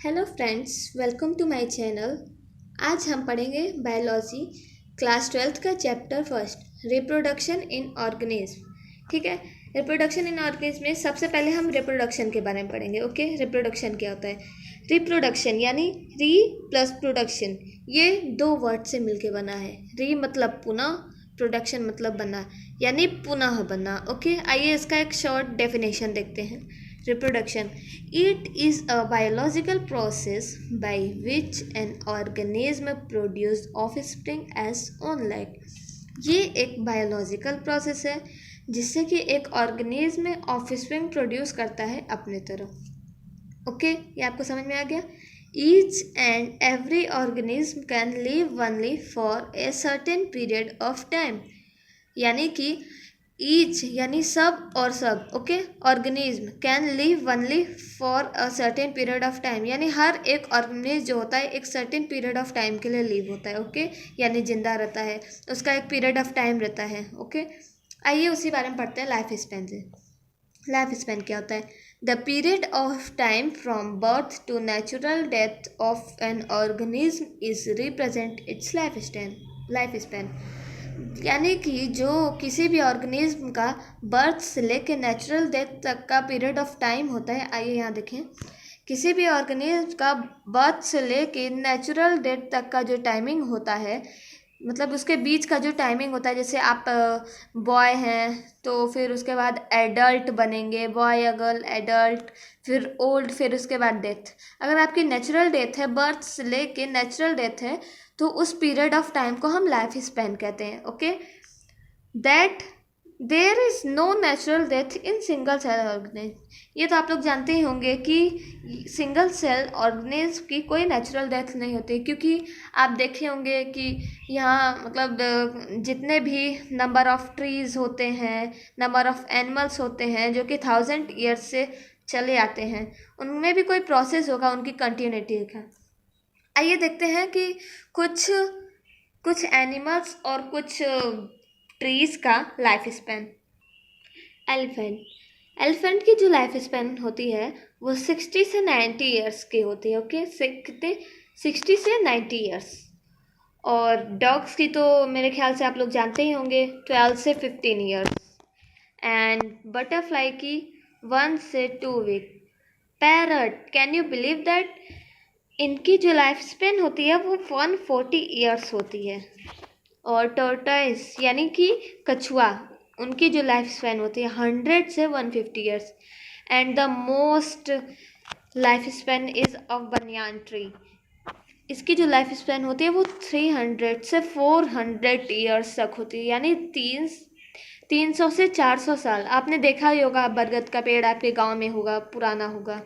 Hello friends, welcome to my channel. आज हम पढ़ेंगे बायोलॉजी क्लास 12th का chapter first, reproduction in organism. ठीक है, रिप्रोडक्शन इन ऑर्गेनिज्म में सबसे पहले हम रिप्रोडक्शन के बारे में पढ़ेंगे। ओके, रिप्रोडक्शन क्या होता है? रिप्रोडक्शन यानी री प्लस प्रोडक्शन, ये दो वर्ड से मिलके बना है। री मतलब पुनः, प्रोडक्शन मतलब बना, यानी पुनः बना। ओके, आइए इसका एक शॉर्ट डेफिनेशन देखते हैं। Reproduction. It is a biological process by which an organism produces offspring as own like. ये एक बायोलॉजिकल प्रोसेस है जिससे कि एक ऑर्गेनिज्म ऑफस्प्रिंग प्रोड्यूस करता है अपने तरह। ओके, ये आपको समझ में आ गया? Each and every organism can live only for a certain period of time. यानी कि ईच यानी सब और सब। Okay, organism can live only for a certain period of time, यानी हर एक ऑर्गेनिज्म जो होता है एक सर्टेन पीरियड ऑफ टाइम के लिए लिव होता है। ओके, यानी जिंदा रहता है, उसका एक पीरियड ऑफ टाइम रहता है। ओके, आइए उसी बारे में पढ़ते हैं लाइफ स्पैन से। लाइफ स्पैन क्या होता है? The period of time from birth to natural death of an organism is represent its life span. यानी कि जो किसी भी ऑर्गेनिज्म का बर्थ से लेकर नेचुरल डेथ तक का पीरियड ऑफ टाइम होता है। आइए यहाँ देखें, किसी भी ऑर्गेनिज्म का बर्थ से लेकर नेचुरल डेथ तक का जो टाइमिंग होता है, मतलब उसके बीच का जो टाइमिंग होता है, जैसे आप बॉय हैं तो फिर उसके बाद एडल्ट बनेंगे, बॉय गर्ल एडल्ट, फिर ओल्ड, फिर उसके बाद डेथ। अगर आपकी नेचुरल डेथ है, बर्थ से लेके नेचुरल डेथ है, तो उस पीरियड ऑफ टाइम को हम लाइफ स्पैन कहते हैं। Okay, that there is no natural death in single cell organism. ये तो आप लोग जानते ही होंगे कि सिंगल सेल ऑर्गेनिज्म की कोई नेचुरल डेथ नहीं होती, क्योंकि आप देखे होंगे कि यहाँ मतलब जितने भी नंबर ऑफ ट्रीज़ होते हैं, नंबर ऑफ एनिमल्स होते हैं जो कि 1000 ईयर्स से चले आते हैं, उनमें भी कोई प्रोसेस होगा उनकी कंटिन्यूटी का। आइए देखते हैं कि कुछ कुछ एनिमल्स और कुछ ट्रीज का लाइफ स्पैन। एलिफेंट की जो लाइफ स्पैन होती है वो 60 से 90 ईयर्स की होती है। ओके, कितने? 60 से 90 ईयर्स। और डॉग्स की तो मेरे ख्याल से आप लोग जानते ही होंगे, 12 से 15 ईयर्स। एंड बटरफ्लाई की 1 से 2 week. Parrot, can you believe that इनकी जो लाइफ स्पेन होती है वो 140 ईयर्स होती है। और टोर्टोइस यानी कि कछुआ, उनकी जो लाइफ स्पेन होती है 100 से 150 years. And the most life span is of banyan tree. इसकी जो लाइफ स्पेन होती है वो 300 से 400 ईयर्स तक होती है, यानी 300 से 400 साल। आपने देखा ही होगा, बरगद का पेड़ आपके गांव में होगा, पुराना होगा।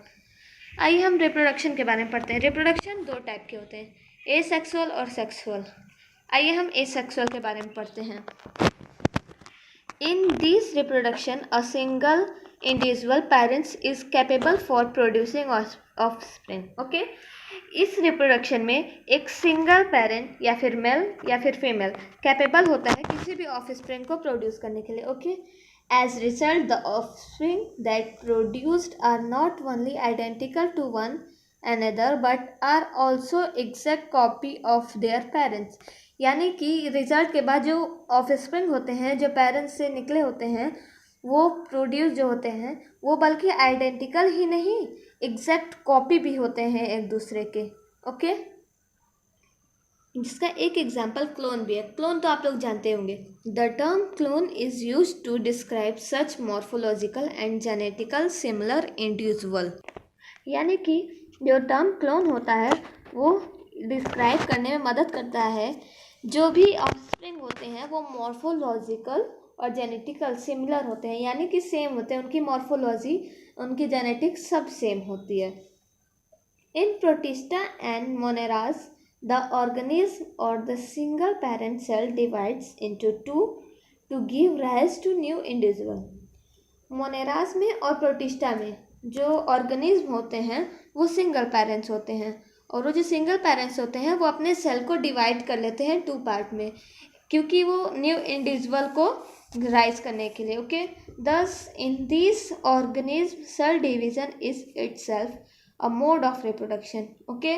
आइए हम रिप्रोडक्शन के बारे में पढ़ते हैं। रिप्रोडक्शन दो टाइप के होते हैं, एसेक्सुअल और सेक्सुअल। आइए हम एसेक्सुअल के बारे में पढ़ते हैं। In this reproduction a single individual parents is capable for producing offspring. Okay, इस रिप्रोडक्शन में एक सिंगल पेरेंट या फिर मेल या फिर फीमेल कैपेबल होता है किसी भी ऑफस्प्रिंग को प्रोड्यूस करने के लिए। Okay, as result, the offspring that produced are not only identical to one another but are also exact copy of their parents। यानी कि रिजल्ट के बाद जो ऑफस्प्रिंग होते हैं, जो पेरेंट्स से निकले होते हैं, वो प्रोड्यूस जो होते हैं वो बल्कि आइडेंटिकल ही नहीं, एग्जैक्ट कॉपी भी होते हैं एक दूसरे के। ओके, जिसका एक एग्जाम्पल क्लोन भी है। क्लोन तो आप लोग जानते होंगे। The term clone is use to describe such morphological and genetical similar individual. यानी कि जो टर्म क्लोन होता है वो डिस्क्राइब करने में मदद करता है जो भी ऑफस्प्रिंग होते हैं वो मॉर्फोलॉजिकल और जेनेटिकल सिमिलर होते हैं, यानी कि सेम होते हैं, उनकी मॉर्फोलॉजी, उनकी जेनेटिक्स सब सेम होती है। In protista and moneras, the organism or the single parent cell divides into two to give rise to new individual। मोनेरास में और प्रोटिस्टा में जो ऑर्गेनिज्म होते हैं वो सिंगल पेरेंट्स होते हैं, और वो जो सिंगल पेरेंट्स होते हैं वो अपने सेल को डिवाइड कर लेते हैं 2 पार्ट में, क्योंकि वो न्यू इंडिविजुअल को राइज करने के लिए। Okay, thus in this organism cell division is itself a mode of reproduction. Okay,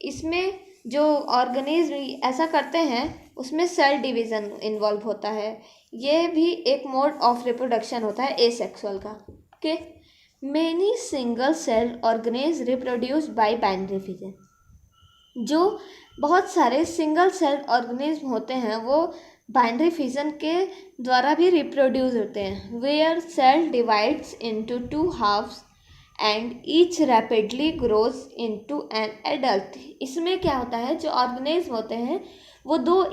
इसमें जो ऑर्गेनिज्म ऐसा करते हैं उसमें सेल डिवीज़न इन्वॉल्व होता है। ये भी एक मोड ऑफ रिप्रोडक्शन होता है एसेक्सुअल का। Okay, many single cell organism reproduce by binary fission. जो बहुत सारे सिंगल सेल ऑर्गेनिज्म होते हैं वो बाइनरी फिजन के द्वारा भी रिप्रोड्यूस होते हैं। Where cell divides into two halves and each rapidly grows into an adult. इसमें क्या होता है, जो ऑर्गेनिज्म होते हैं वो दो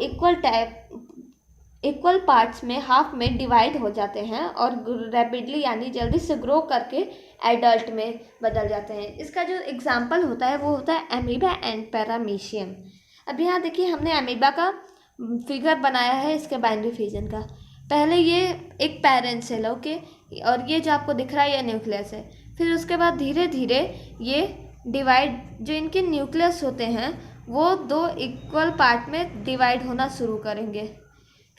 इक्वल पार्ट्स में हाफ में डिवाइड हो जाते हैं और रैपिडली यानी जल्दी से ग्रो करके एडल्ट में बदल जाते हैं। इसका जो एग्जाम्पल होता है वो होता है एमीबा एंड पैरामीशियम। अब यहाँ देखिए हमने एमीबा का फिगर बनाया है इसके बाइनरी फिजन का। पहले ये एक पेरेंट सेल, ओके, और ये जो आपको दिख रहा है ये न्यूक्लियस है। फिर उसके बाद धीरे धीरे ये डिवाइड, जो इनके न्यूक्लियस होते हैं वो दो इक्वल पार्ट में डिवाइड होना शुरू करेंगे।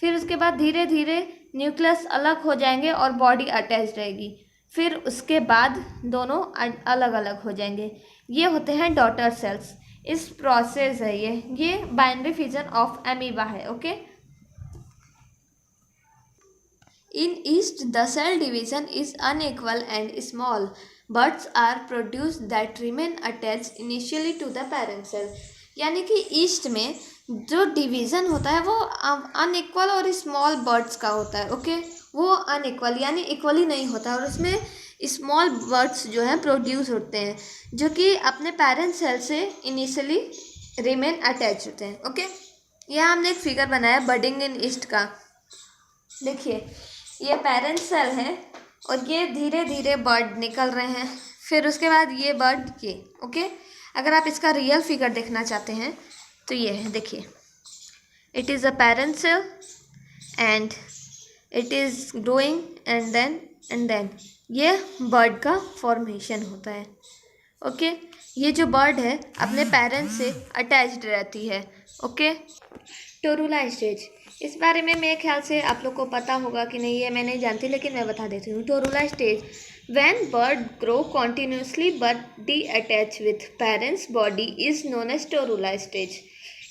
फिर उसके बाद धीरे धीरे न्यूक्लियस अलग हो जाएंगे और बॉडी अटैच रहेगी। फिर उसके बाद दोनों अलग अलग हो जाएंगे। ये होते हैं डॉटर सेल्स। इस प्रोसेस है ये बाइनरी फिजन ऑफ एमीबा है। Okay, in yeast the cell division is unequal and small buds are produce that remain attach initially to the parent cell. यानी कि ईस्ट में जो डिवीज़न होता है वो अनइक्वल और स्मॉल बर्ड्स का होता है। ओके, वो अनइक्वल यानी इक्वली नहीं होता और उसमें स्मॉल बर्ड्स जो हैं प्रोड्यूस होते हैं जो कि अपने पेरेंट सेल से इनिशियली रिमेन अटैच होते हैं। ओके, यहाँ हमने एक फिगर बनाया बडिंग इन ईस्ट का। देखिए ये पेरेंट सेल है और ये धीरे धीरे बर्ड निकल रहे हैं। फिर उसके बाद ये बर्ड ये। ओके, अगर आप इसका रियल फिगर देखना चाहते हैं तो ये है, देखिए it is a parent cell and it is growing and then ये बर्ड का फॉर्मेशन होता है। ओके, ये जो बर्ड है अपने पेरेंट्स से अटैच्ड रहती है। ओके, टोरुला स्टेज, इस बारे में मेरे ख्याल से आप लोग को पता होगा कि नहीं, ये मैं नहीं जानती लेकिन मैं बता देती हूँ। Torula stage, when bud grow continuously but detach with parents body is known as torula stage.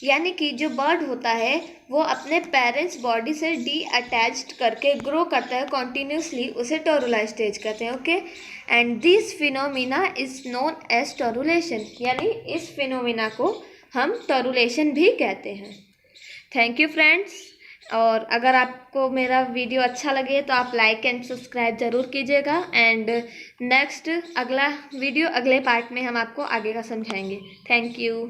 यानी कि जो बर्ड होता है वो अपने पेरेंट्स बॉडी से डी अटैच्ड करके ग्रो करता है कॉन्टिन्यूसली, उसे टोरुला स्टेज कहते हैं। Okay, and this phenomena is known as torulation. यानी इस फिनोमिना को हम टोरुलेशन भी कहते हैं। थैंक यू फ्रेंड्स, और अगर आपको मेरा वीडियो अच्छा लगे तो आप लाइक एंड सब्सक्राइब ज़रूर कीजिएगा। एंड नेक्स्ट अगला वीडियो अगले पार्ट में हम आपको आगे का समझाएंगे। Thank you.